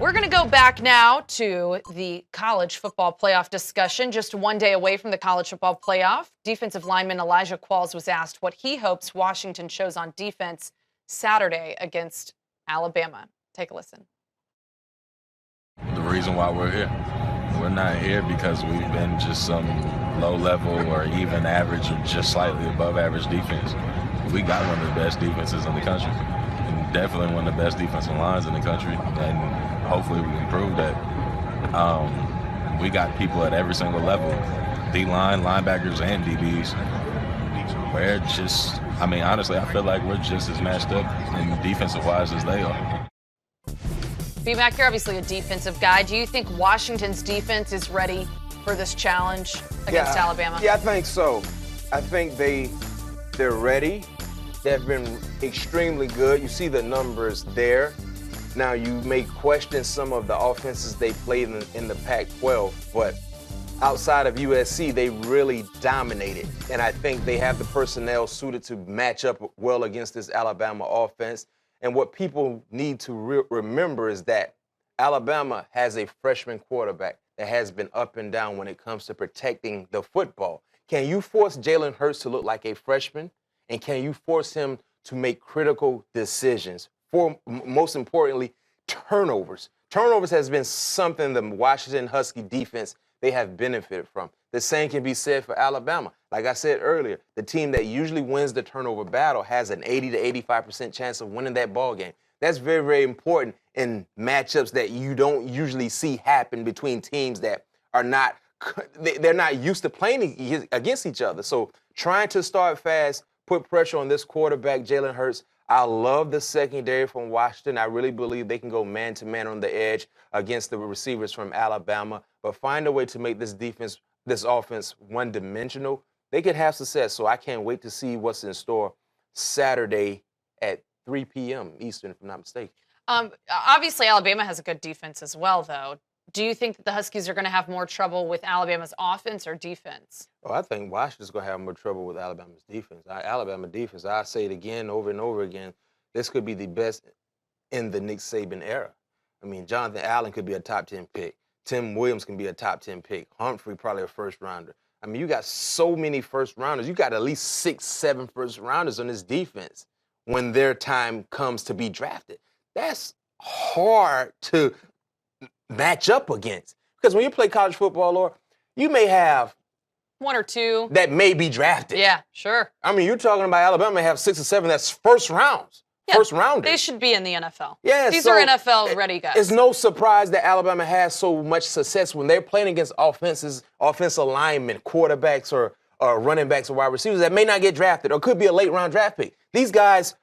We're going to go back now to the college football playoff discussion. Just one day away from the college football playoff, defensive lineman Elijah Qualls was asked what he hopes Washington shows on defense Saturday against Alabama. Take a listen. The reason why we're here. We're not here because we've been just some low level or even average or just slightly above average defense. We got one of the best defenses in the country, and definitely one of the best defensive lines in the country, and hopefully we can prove that. We got people at every single level, D-line, linebackers, and DBs. We're just, honestly, I feel like we're just as matched up in defensive-wise as they are. B-Mac, you're obviously a defensive guy. Do you think Washington's defense is ready for this challenge against Alabama? Yeah, I think so. I think they're ready. They've been extremely good. You see the numbers there. Now, you may question some of the offenses they played in the Pac-12, but outside of USC, they really dominated. And I think they have the personnel suited to match up well against this Alabama offense. And what people need to remember is that Alabama has a freshman quarterback that has been up and down when it comes to protecting the football. Can you force Jalen Hurts to look like a freshman? And can you force him to make critical decisions? Most importantly, turnovers. Turnovers has been something the Washington Husky defense, they have benefited from. The same can be said for Alabama. Like I said earlier, the team that usually wins the turnover battle has an 80 to 85% chance of winning that ball game. That's very, very important in matchups that you don't usually see happen between teams that are not, they're not used to playing against each other. So trying to start fast, put pressure on this quarterback, Jalen Hurts. I love the secondary from Washington. I really believe they can go man-to-man on the edge against the receivers from Alabama, but find a way to make this offense one-dimensional. They could have success, so I can't wait to see what's in store Saturday at 3 p.m. Eastern, if I'm not mistaken. Obviously, Alabama has a good defense as well, though. Do you think that the Huskies are going to have more trouble with Alabama's offense or defense? Oh, I think Washington's going to have more trouble with Alabama's defense. Alabama defense, I say it again, over and over again, this could be the best in the Nick Saban era. Jonathan Allen could be a top 10 pick. Tim Williams can be a top 10 pick. Humphrey probably a first rounder. You got so many first rounders. You got at least 6, 7 first rounders on this defense when their time comes to be drafted. That's hard to match up against. Because when you play college football, Laura, you may have 1 or 2 that may be drafted. Yeah, sure. You're talking about Alabama have 6 or 7 that's first rounds. Yeah, first rounders. They should be in the NFL. Yeah, These are NFL-ready guys. It's no surprise that Alabama has so much success when they're playing against offensive linemen, quarterbacks, or running backs or wide receivers that may not get drafted or could be a late-round draft pick. These guys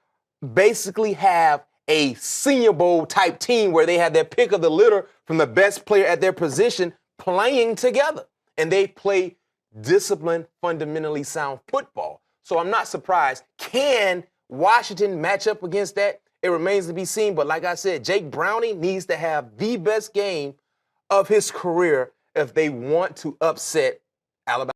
basically have a Senior Bowl type team where they have their pick of the litter from the best player at their position playing together. And they play disciplined, fundamentally sound football. So I'm not surprised. Can Washington match up against that? It remains to be seen. But like I said, Jake Browning needs to have the best game of his career if they want to upset Alabama.